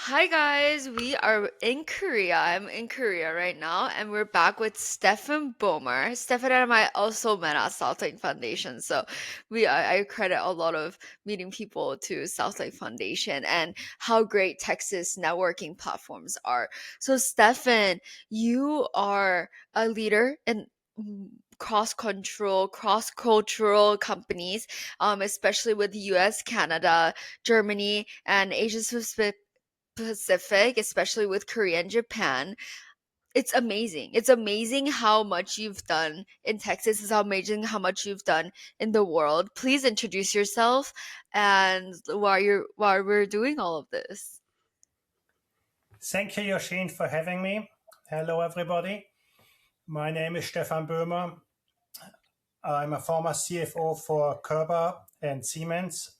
Hi guys, we are in Korea. I'm in Korea right now, and we're back with Stefan Boehmer. Stefan and I also met at South Lake Foundation, so I credit a lot of meeting people to South Lake Foundation and how great Texas networking platforms are. So Stefan, you are a leader in cross-cultural companies, especially with US, Canada, Germany, and Asia Pacific, especially with Korea and Japan. It's amazing. It's amazing how much you've done in Texas. It's amazing how much you've done in the world. Please introduce yourself and why we're doing all of this. Thank you, Yoshin, for having me. Hello, everybody. My name is Stefan Boehmer. I'm a former CFO for Körber and Siemens.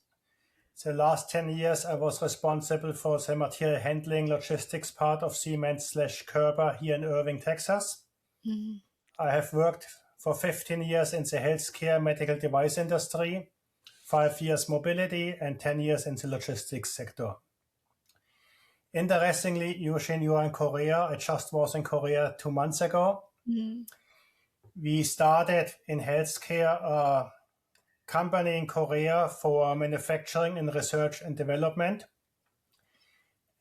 The last 10 years, I was responsible for the material handling logistics part of Siemens/Körber here in Irving, Texas. Mhm. I have worked for 15 years in the healthcare medical device industry, 5 years mobility, and 10 years in the logistics sector. Interestingly, Yushin, you are in Korea. I just was in Korea 2 months ago. Mhm. We started in healthcare a company in Korea for manufacturing and research and development.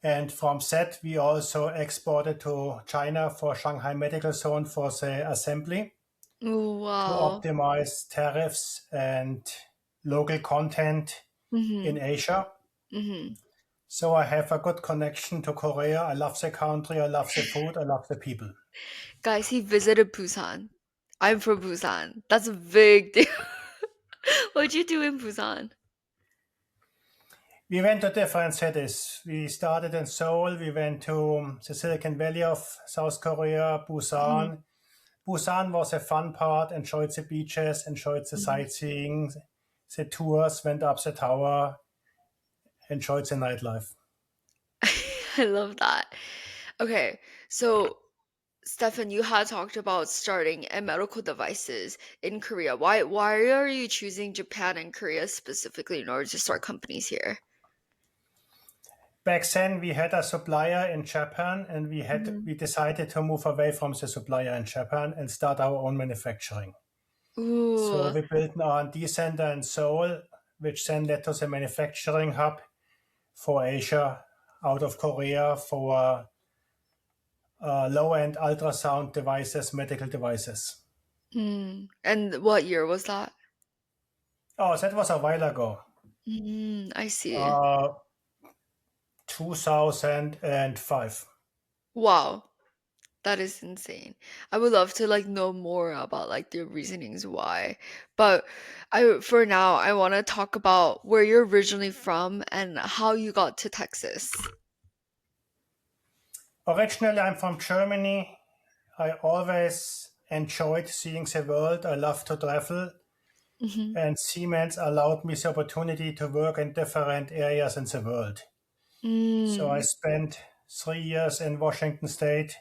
And from that, we also exported to China for Shanghai Medical Zone for the assembly to Wow. optimize tariffs and local content in Hmm. Asia. Hmm. So I have a good connection to Korea. I love the country. I love the food. I love the people. Guys, he visited Busan. I'm from Busan. That's a big deal. What'd you do in Busan? We went to different cities. We started in Seoul. We went to the Silicon Valley of South Korea, Mhm. Busan. Busan was a fun part. Enjoyed the beaches, enjoyed the Mhm. sightseeing, the tours, went up the tower, enjoyed the nightlife. I love that. Okay, so Stefan, you had talked about starting a medical devices in Korea. Why are you choosing Japan and Korea specifically in order to start companies here? Back then, we had a supplier in Japan, and Mhm. we decided to move away from the supplier in Japan and start our own manufacturing. So Ooh, we built an R&D center in Seoul, which then led to the manufacturing hub for Asia out of Korea for low-end ultrasound devices, medical devices. and what year was that? Oh, that was a while ago, I see. uh, 2005. Wow, that is insane. I would love to like know more about like the reasonings why. But I for now I want to talk about where you're originally from and how you got to Texas. Originally, I'm from Germany. I always enjoyed seeing the world. I love to travel, Hmm. and Siemens allowed me the opportunity to work in different areas in the world. So I Mm. spent 3 years in Washington State,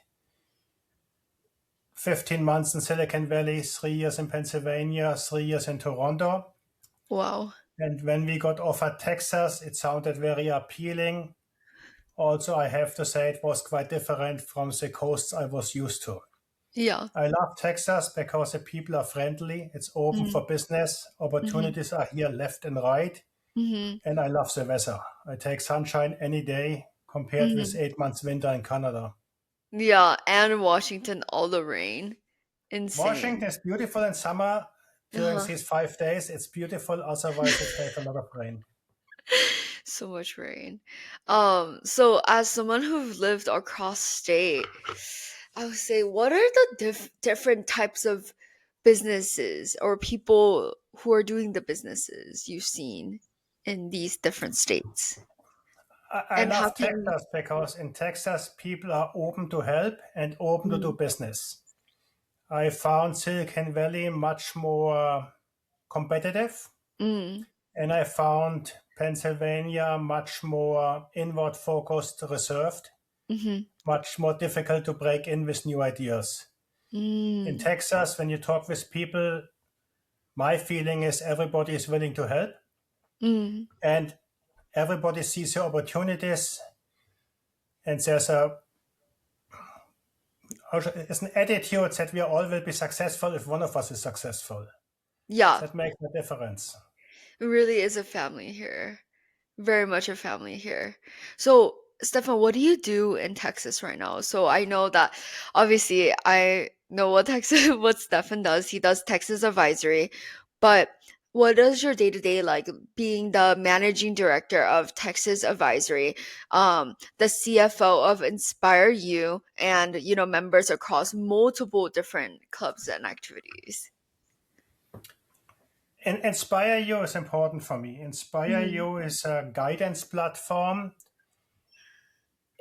15 months in Silicon Valley, 3 years in Pennsylvania, 3 years in Toronto. Wow. And when we got offered Texas, it sounded very appealing. Also, I have to say it was quite different from the coasts I was used to. Yeah. I love Texas because the people are friendly, it's open Mm. for business, Mhm. opportunities are here left and right, Mhm. and I love the weather. I take sunshine any day compared with Mhm. 8 months winter in Canada. Yeah, and Washington, all the rain. Washington Insane. is beautiful in summer. During Uh-huh. these 5 days, it's beautiful. Otherwise, it has a lot of rain. So much rain. So as someone who's lived across state, I would say, what are the different types of businesses or people who are doing the businesses you've seen in these different states? I And how love can Texas because in Texas, people are open to help and open to do mm, business. I found Silicon Valley much more competitive, mm, and I found Pennsylvania much more inward focused, reserved, mhm, much more difficult to break in with new ideas. In mm, Texas, when you talk with people, my feeling is everybody is willing to help mm, and everybody sees the opportunities. And there's an attitude that we all will be successful if one of us is successful. Yeah, That makes a difference. it really is a family here. Very much a family here. So, Stefan, what do you do in Texas right now? So I know that obviously I know what Texas what Stefan does. He does Texas advisory, but what is your day to day like being the managing director of Texas Advisory, the CFO of Inspire You, and members across multiple different clubs and activities? Inspire You is important for me. Inspire Mm, You is a guidance platform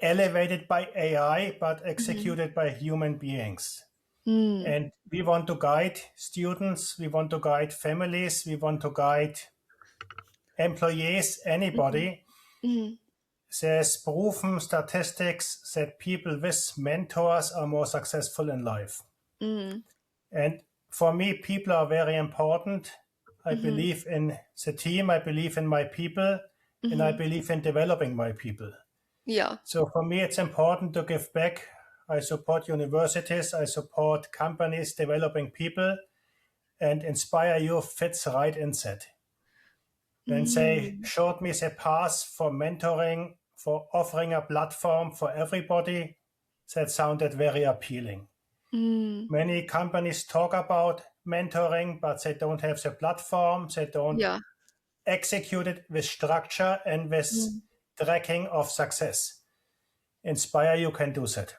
elevated by AI but mhm, executed by human beings. mm, And we want to guide students, we want to guide families, we want to guide employees, mhm, anybody. mhm, There's proven statistics that people with mentors are more successful in life. mm, And for me, people are very important. I mhm, believe in the team, I believe in my people, and I mhm. believe in developing my people. Yeah. So for me, it's important to give back. I support universities, I support companies developing people, and Inspire You fits right in that. When they Mm, showed me the path for mentoring, for offering a platform for everybody, that sounded very appealing. mm, Many companies talk about mentoring, but they don't have the platform, they don't yeah. execute it with structure and with Mm, tracking of success. Inspire You can do that.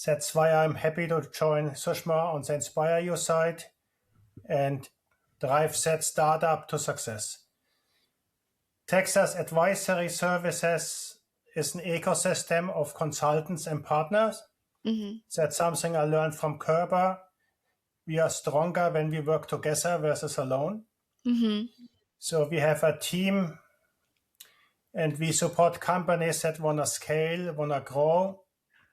That's why I'm happy to join Sushma on the Inspire You side and drive that startup to success. Texas Advisory Services is an ecosystem of consultants and partners. mhm, That's something I learned from Kerber. We are stronger when we work together versus alone. mhm, So we have a team and we support companies that want to scale, want to grow.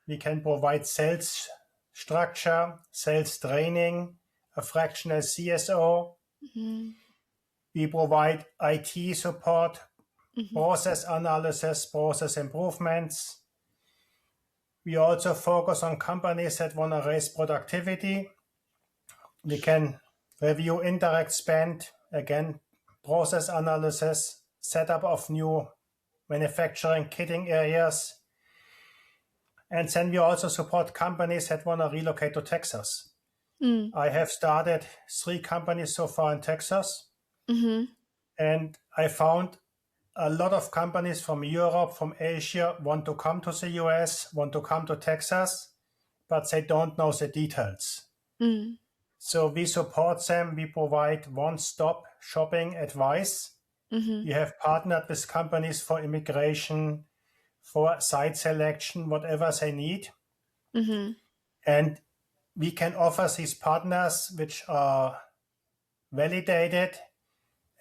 We can provide sales structure, sales training, a fractional CSO. mhm, We provide IT support, mhm, process analysis, process improvements. We also focus on companies that want to raise productivity. We can review indirect spend, again, process analysis, setup of new manufacturing kitting areas. And then we also support companies that want to relocate to Texas. mm, I have started 3 companies so far in Texas, mhm, and I found a lot of companies from Europe, from Asia want to come to the US, want to come to Texas, but they don't know the details. mm, So we support them. We provide one-stop shopping advice. mhm, We have partnered with companies for immigration, for site selection, whatever they need. mhm, And we can offer these partners which are validated.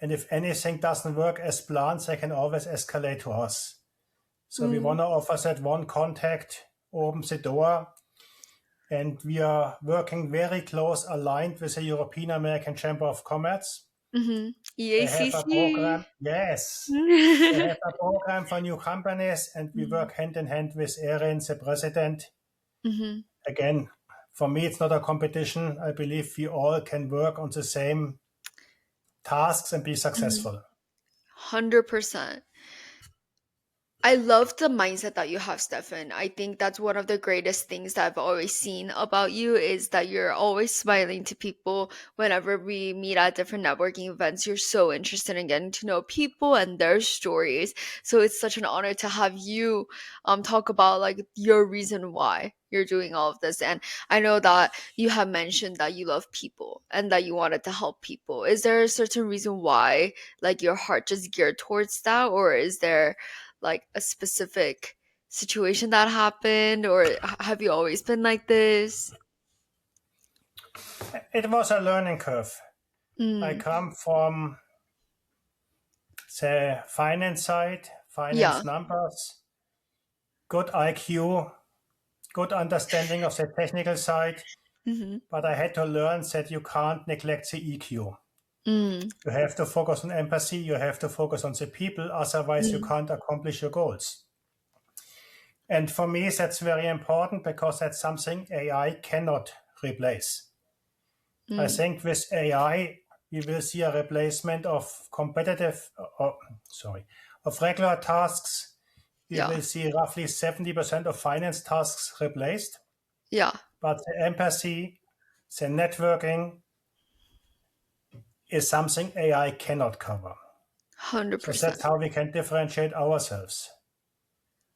And if anything doesn't work as planned, they can always escalate to us. So we mm, want to offer that one contact opens the door. And we are working very close, aligned with the European American Chamber of Commerce. mhm. They have a EACC. program, yes. They have a program for new companies, and we Mhm, work hand in hand with Erin, the president. mhm, Again, for me, it's not a competition. I believe we all can work on the same tasks and be mhm. successful. 100%. I love the mindset that you have, Stefan. I think that's one of the greatest things that I've always seen about you is that you're always smiling to people whenever we meet at different networking events. You're so interested in getting to know people and their stories. So it's such an honor to have you talk about like your reason why you're doing all of this. And I know that you have mentioned that you love people and that you wanted to help people. Is there a certain reason why like your heart just geared towards that, or is there like a specific situation that happened, or have you always been like this? It was a learning curve. I Mm, come from the finance side, yeah. finance numbers, good IQ, good understanding of the technical side, Mm-hmm. but I had to learn that you can't neglect the EQ. Mm, You have to focus on empathy, you have to focus on the people, otherwise, you mm, can't accomplish your goals. And for me, that's very important because that's something AI cannot replace. I Mm, think with AI, we will see a replacement of of regular tasks. We yeah. will see roughly 70% of finance tasks replaced, Yeah. but the empathy, the networking is something AI cannot cover. So 100%. that's how we can differentiate ourselves.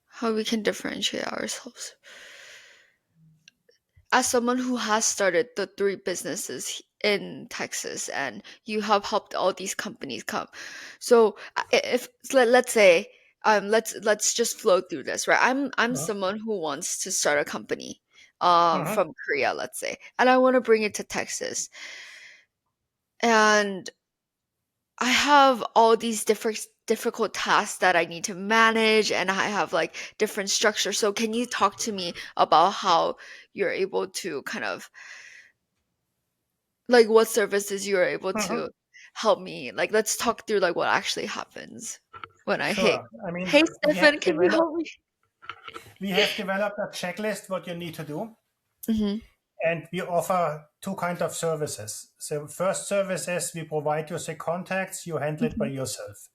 How we can differentiate ourselves. As someone who has started the three businesses in Texas and you have helped all these companies come. So if let's say let's just flow through this, right? I'm Mhm. someone who wants to start a company Mhm. from Korea, let's say, and I want to bring it to Texas. And I have all these different difficult tasks that I need to manage and I have like different structures. So can you talk to me about how you're able to kind of like what services you're able Mhm. to help me? Like let's talk through like what actually happens when I hey Sure. I mean, hey Stefan, can you help me? we have developed a checklist what you need to do, Mm-hmm. and we offer two kind of services. The first service is we provide you the contacts, you handle it by Mm-hmm. yourself.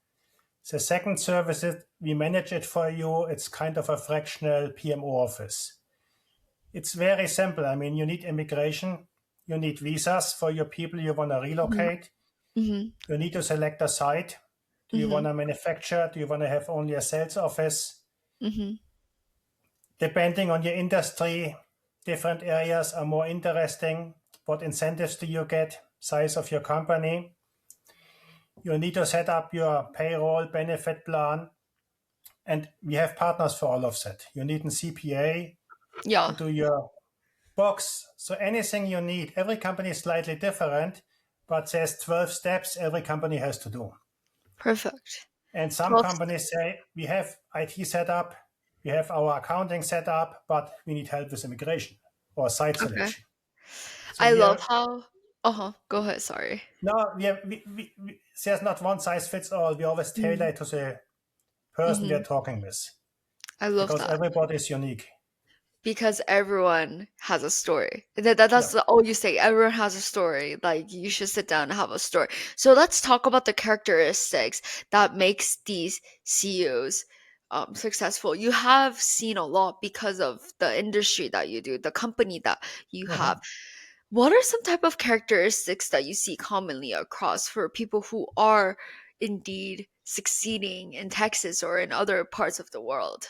The second service is we manage it for you. It's kind of a fractional PMO office. It's very simple. I mean, you need immigration, you need visas for your people you want to relocate. Mm-hmm. You need to select a site. Do you want Mm-hmm. to manufacture? Do you want to have only a sales office? Mm-hmm. Depending on your industry, different areas are more interesting. What incentives do you get? Size of your company. You need to set up your payroll benefit plan. And we have partners for all of that. You need a CPA to Yeah, do your box. So anything you need, every company is slightly different, but there's 12 steps every company has to do. perfect. And some 12. companies say, we have IT set up, we have our accounting set up, but we need help with immigration or site Okay. selection. So I we love are how uh-huh. Go ahead, sorry. no, there's not one size fits all. We always tailor Mm-hmm. it to the person we Mm-hmm. are talking with I love because that. everybody is unique. Because everyone has a story. Yeah. That's all you say. Everyone has a story. Like you should sit down and have a story. So let's talk about the characteristics that makes these CEOs successful. You have seen a lot because of the industry that you do, the company that you have. Mhm. What are some type of characteristics that you see commonly across for people who are indeed succeeding in Texas or in other parts of the world?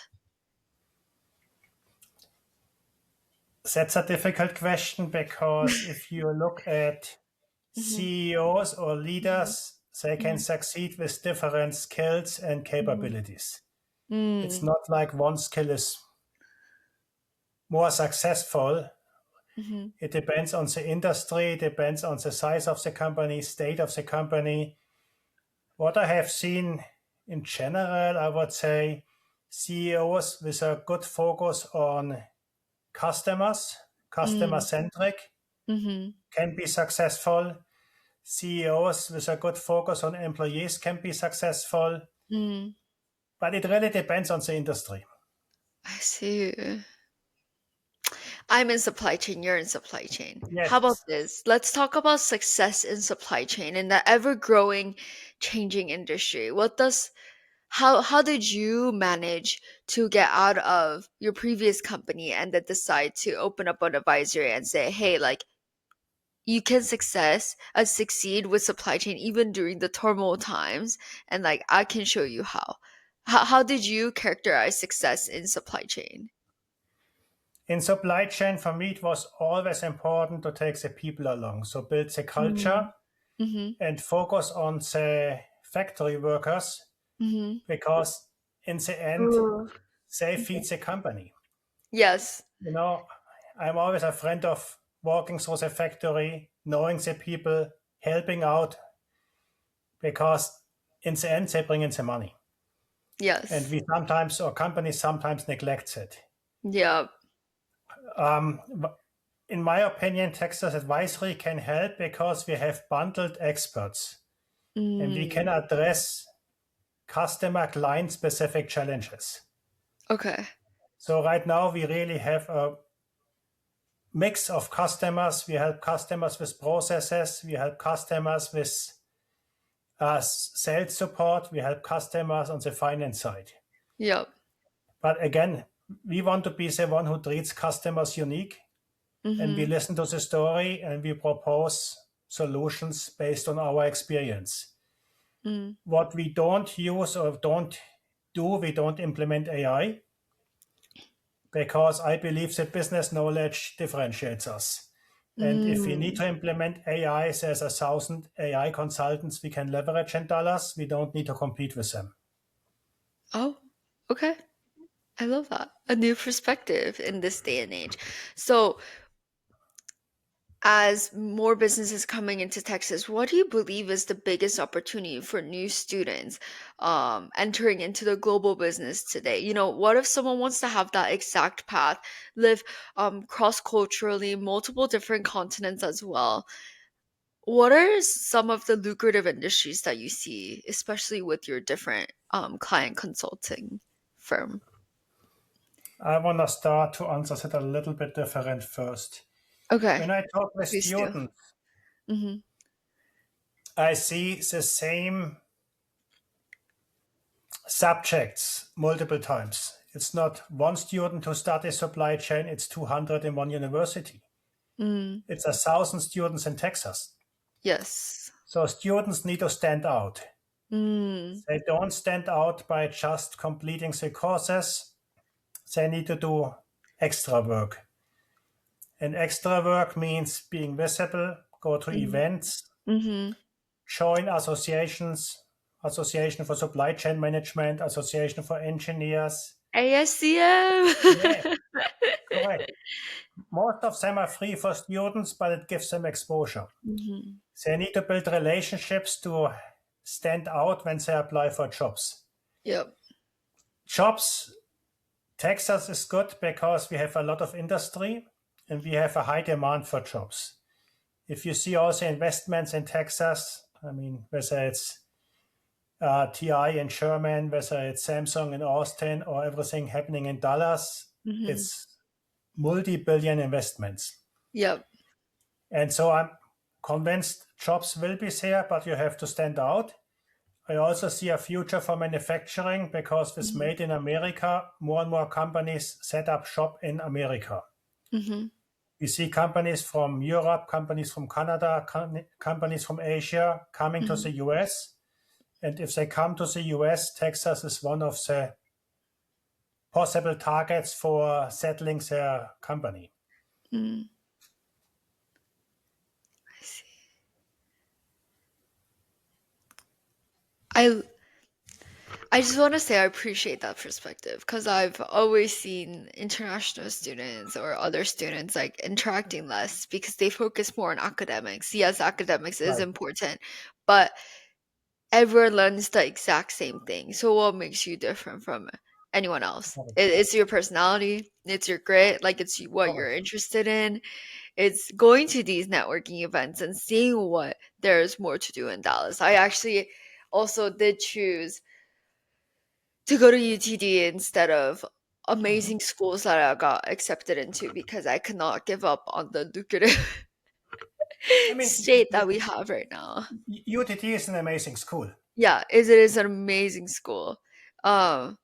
That's a difficult question because if you look at Hmm. CEOs or Hmm. leaders, they can succeed with different skills and Hmm. capabilities. It's Mm. not like one skill is more successful. Mhm. It depends on the industry, depends on the size of the company, state of the company. What I have seen in general, I would say CEOs with a good focus on customers, customer Mm. centric, Mhm. can be successful. CEOs with a good focus on employees can be successful, Mm. but it really depends on the industry. I see. I'm in supply chain, you're in supply chain. How about Yes. this? Let's talk about success in supply chain in that ever-growing, changing industry. How did you manage to get out of your previous company and then decide to open up an advisory and say, hey, like you can succeed with supply chain even during the turmoil times and like I can show you how. How did you characterize success in supply chain? In supply chain, for me, it was always important to take the people along. So build the Mm. culture Mhm. and focus on the factory workers Mhm. because in the end, Ooh. they feed the company. Yes. You know, I'm always a friend of walking through the factory, knowing the people, helping out because in the end, they bring in the money. And Yes. we sometimes, or companies sometimes neglect it. Yeah. Um, in my opinion, Texas Advisory can help because we have bundled experts and we can Mm. address customer client specific challenges. Okay. So right now we really have a mix of customers. We help customers with processes. We help customers with sales support. We help customers on the finance side. Yep. But again, we want to be the one who treats customers unique, and we Mm-hmm. listen to the story and we propose solutions based on our experience. Mm. What we don't use or don't do, we don't implement AI because I believe that business knowledge differentiates us. And if we need Mm. to implement AI, there's 1,000 AI consultants we can leverage in dollars. We don't need to compete with them. Oh, okay. I love that. A new perspective in this day and age. So, as more businesses coming into Texas, what do you believe is the biggest opportunity for new students entering into the global business today? You know, what if someone wants to have that exact path, live cross-culturally, multiple different continents as well? What are some of the lucrative industries that you see, especially with your different client consulting firm? I want to start to answer that a little bit different first. Okay, When I talk with please do. students, Mm-hmm. I see the same subjects multiple times. It's not one student who studies supply chain, it's 200 in one university. Mm, It's 1,000 students in Texas. yes. So students need to stand out. Mm, They don't stand out by just completing the courses. They need to do extra work. And extra work means being visible, go to mm, events, mm-hmm. join associations, Association for Supply Chain Management, Association for Engineers. ASCM. Yeah, correct. Most of them are free for students, but it gives them exposure. Mm-hmm. They need to build relationships to stand out when they apply for jobs. Yep. Jobs, Texas is good because we have a lot of industry and we have a high demand for jobs. If you see also investments in Texas, I mean, whether it's TI in Sherman, whether it's Samsung in Austin, or everything happening in Dallas, Mm-hmm. it's multi-billion investments. Yep. And so I'm convinced jobs will be there, but you have to stand out. I also see a future for manufacturing because with Mm-hmm. Made in America, more and more companies set up shop in America. Mm-hmm. We see companies from Europe, companies from Canada, companies from Asia coming to Mm-hmm. the US. And if they come to the US, Texas is one of the possible targets for settling their company. Mm. I see. I I just want to say I appreciate that perspective because I've always seen international students or other students like interacting less because they focus more on academics. Yes, academics is Right. important, but everyone learns the exact same thing. So what makes you different from anyone else? Correct. It's your personality, it's your grit, like what Correct. you're interested in. It's going to these networking events and seeing what there's more to do in Dallas. I actually also did choose to go to UTD instead of Mhm. amazing schools that I got accepted into because I could not give up on the lucrative I mean, state that we have right now. UTT is an amazing school. Yeah, it is an amazing school. Um,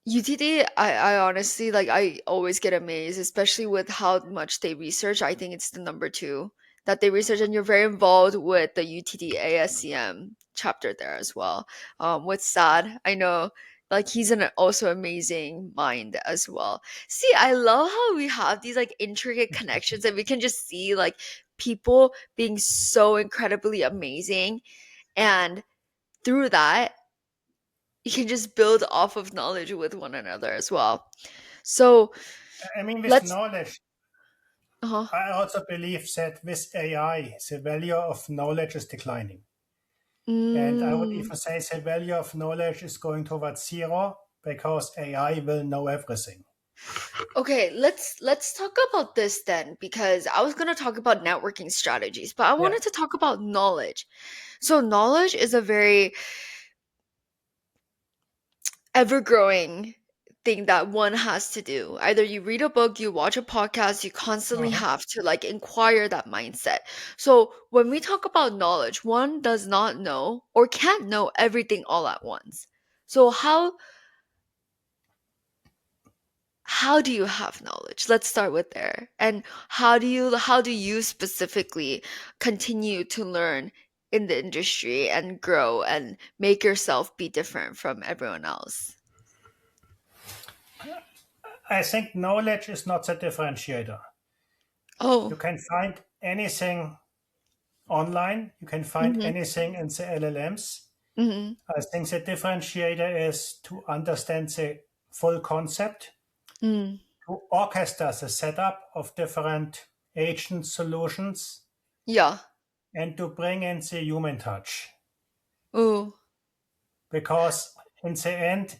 UTD, I honestly like I always get amazed, especially with how much they research. I think it's the number two that they research, and you're very involved with the UTD ASCM chapter there as well. With Sad, I know like he's an also amazing mind as well. See, I love how we have these like intricate connections, and we can just see like people being so incredibly amazing, and through that you can just build off of knowledge with one another as well. So I mean, with let's knowledge, uh I also believe that with AI, the value of knowledge is declining. And I would mm, even say the value of knowledge is going towards zero because AI will know everything. okay, let's talk about this then because I was going to talk about networking strategies, but I Yeah, wanted to talk about knowledge. So knowledge is a very ever growing thing that one has to do. Either you read a book, you watch a podcast, you constantly Mhm. have to like inquire that mindset. So when we talk about knowledge, one does not know or can't know everything all at once. So how do you have knowledge? Let's start with there. And how do you specifically continue to learn in the industry and grow and make yourself be different from everyone else? I think knowledge is not the differentiator. You Oh, can find anything online, you can find mm-hmm, anything in the LLMs. mm-hmm, I think the differentiator is to understand the full concept, mm, to orchestrate the setup of different agent solutions, yeah. and to bring in the human touch. Oh, Because in the end,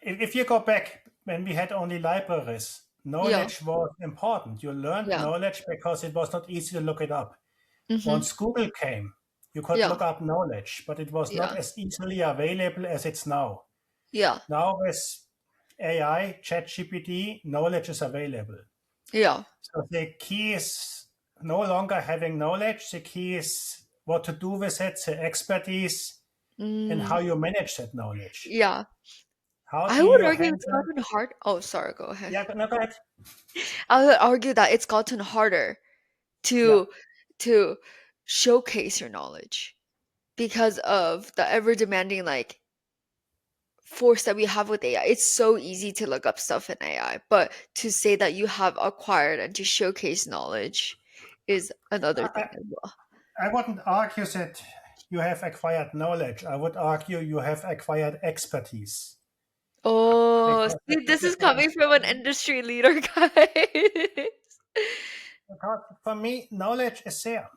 if you go back when we had only libraries, yeah, knowledge was important. You learned yeah, knowledge because it was not easy to look it up. mm-hmm, Once Google came, you could yeah, look up knowledge, but it was not yeah, as easily available as it's now. yeah, Now with AI, ChatGPT, knowledge is available. yeah. So the key is no longer having knowledge. The key is what to do with it, the expertise, and Mm, how you manage that knowledge. yeah. How I do would you argue it's handle? gotten hard. Oh, sorry, go ahead. Yeah, no, go ahead. I would argue that it's gotten harder Yeah, to to showcase your knowledge because of the ever demanding like force that we have with AI. It's so easy to look up stuff in AI, but to say that you have acquired and to showcase knowledge is another thing I, as well. I wouldn't argue that you have acquired knowledge. I would argue you have acquired expertise. Oh, Because see, that's the this is difference. coming from an industry leader, guys. Because for me, knowledge is there,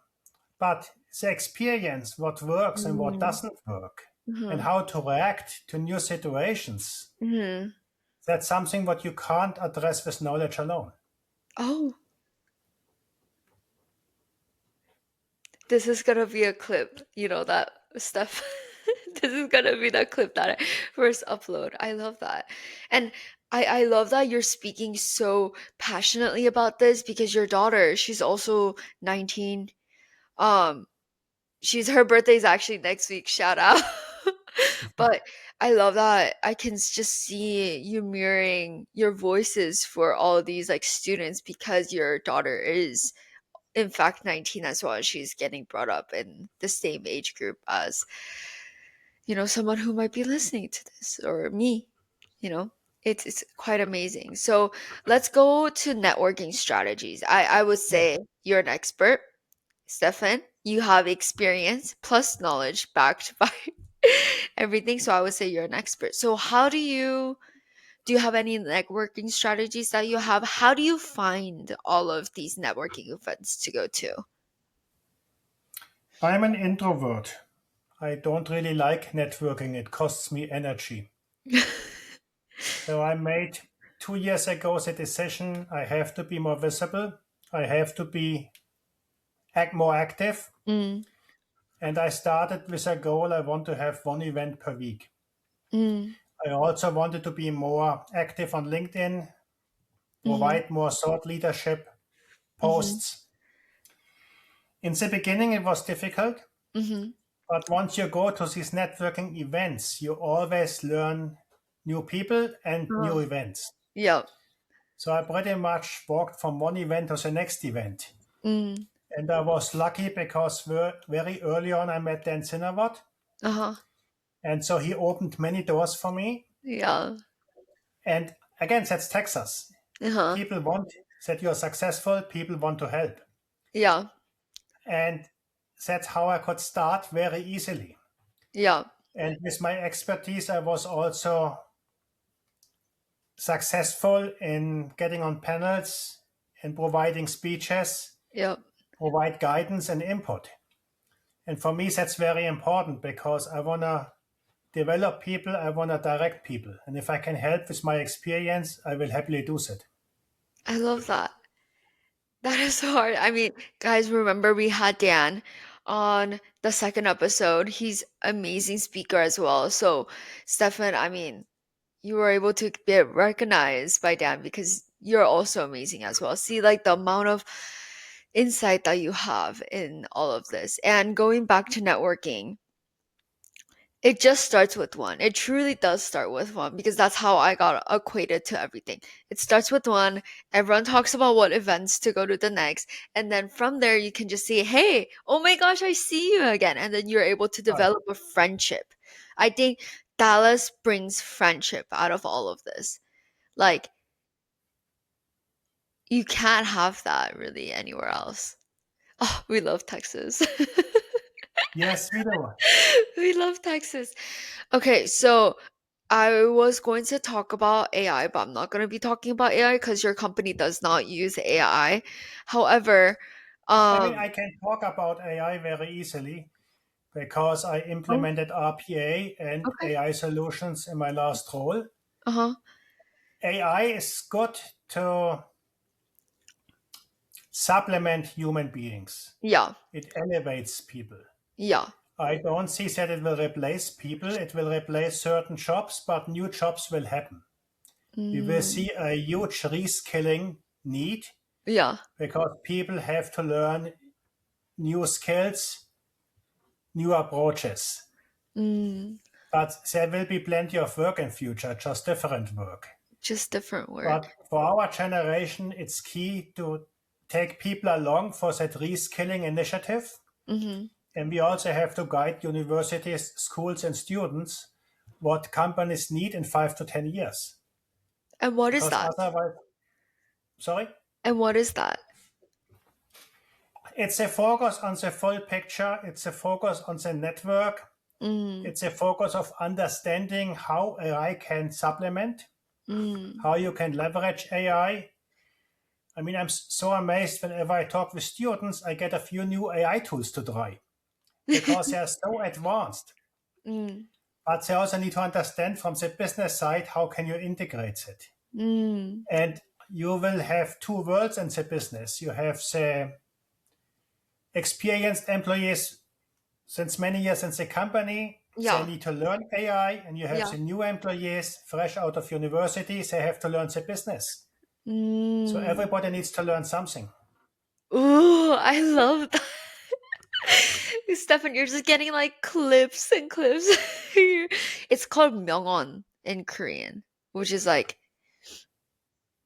but the experience, what works and what Mm, doesn't work, and mhm, how to react to new situations, mhm. that's something what you can't address with knowledge alone. Oh, this is gonna be a clip, you know, that stuff. This is gonna be that clip that I first upload. I love that. And I love that you're speaking so passionately about this because your daughter, she's also 19. Um, she's her birthday is actually next week. Shout out. But I love that I can just see you mirroring your voices for all of these like students because your daughter is in fact 19 as well. She's getting brought up in the same age group as, you know, someone who might be listening to this or me, you know. It's quite amazing. So let's go to networking strategies. I would Yes. say you're an expert. Stefan, you have experience plus knowledge backed by everything. So I would say you're an expert. So how do you have any networking strategies that you have? How do you find all of these networking events to go to? I'm an introvert. I don't really like networking, it costs me energy. So I made 2 years ago the decision I have to be more visible, I have to be more active, Mm, and I started with a goal I want to have one event per week. mm, I also wanted to be more active on LinkedIn, mhm, provide more thought leadership mhm, posts. In the beginning, it was difficult, mhm. but once you go to these networking events, you always learn new people and Oh, new events. yeah. So I pretty much walked from one event to the next event. Mm, And I was lucky because very early on I met Dan Sinawat. uh-huh. And so he opened many doors for me. Yeah. And again, that's Texas. Uh-huh. People want that you're successful, people want to help. Yeah. And that's how I could start very easily. Yeah. And with my expertise, I was also successful in getting on panels and providing speeches, Yeah. provide guidance and input. And for me, that's very important because I want to develop people, I want to direct people. And if I can help with my experience, I will happily do that. I love that. That is so hard. I mean, guys, remember we had Dan on the second episode. He's amazing speaker as well. So, Stefan, I mean, you were able to get recognized by them because you're also amazing as well. See, like the amount of insight that you have in all of this. And going back to networking, it just starts with one. It truly does start with one because that's how I got acquainted to everything. It starts with one. Everyone talks about what events to go to the next. And then from there, you can just say, hey, oh my gosh, I see you again. And then you're able to Right. develop a friendship. I think Dallas brings friendship out of all of this. Like, you can't have that really anywhere else. Oh, we love Texas. Yes, we do. We love Texas. Okay, so I was going to talk about AI, but I'm not going to be talking about AI because your company does not use AI. However, I mean, um, I can talk about AI very easily because I oh, implemented RPA and okay, AI solutions in my last role. uh-huh, AI is good to supplement human beings. yeah, It elevates people. yeah, I don't see that it will replace people. It will replace certain jobs, but new jobs will happen. We will mm, see a huge reskilling need yeah, because people have to learn new skills, new approaches. mm, But there will be plenty of work in future, just different work. just different But work. for our generation, it's key to take people along for that reskilling initiative. Mm-hmm. And we also have to guide universities, schools, and students what companies need in 5 to 10 years. And what is Because that? otherwise, sorry, And what is that? it's a focus on the full picture, it's a focus on the network, Mm, it's a focus of understanding how AI can supplement, mm, how you can leverage AI. I mean, I'm so amazed whenever I talk with students, I get a few new AI tools to try because they are so advanced. mm, But they also need to understand from the business side how can you integrate it. mm, And you will have two worlds in the business. You have the experienced employees since many years in the company. They yeah, need to learn AI, and you have yeah. the new employees fresh out of university. They have to learn the business. So Mm. everybody needs to learn something. Ooh, I love that. Stefan, you're just getting like clips and clips. It's called 명언 in Korean, which is like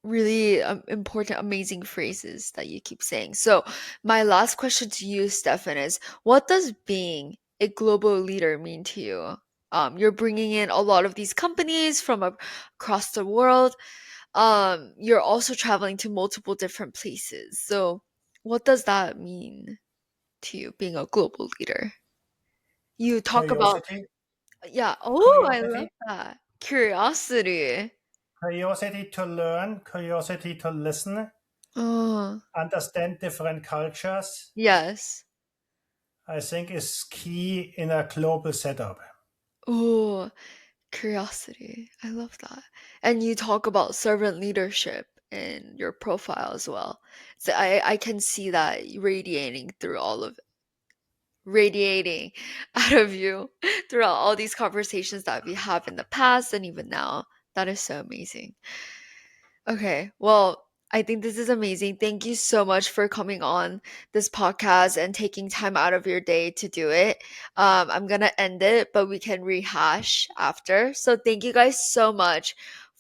really important, amazing phrases that you keep saying. So, my last question to you, Stefan, is what does being a global leader mean to you? You're bringing in a lot of these companies from across the world. You're also traveling to multiple different places. So, what does that mean to you, being a global leader? You talk about, Curiosity, yeah, oh, I love curiosity, that. Curiosity. curiosity to learn, curiosity to listen, Oh, understand different cultures, yes. I think is key in a global setup. Oh, curiosity. I love that. And you talk about servant leadership in your profile as well. So I can see that radiating through all of radiating out of you throughout all these conversations that we have in the past and even now. That is so amazing. Okay, well, I think this is amazing. Thank you so much for coming on this podcast and taking time out of your day to do it. I'm gonna end it, but we can rehash after. So thank you guys so much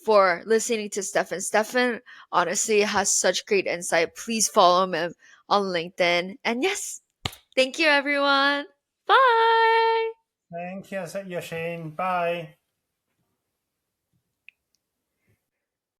for listening to Stefan. Stefan honestly has such great insight. Please follow him on LinkedIn. And yes, thank you everyone. Bye. Thank you, Yashin. Bye.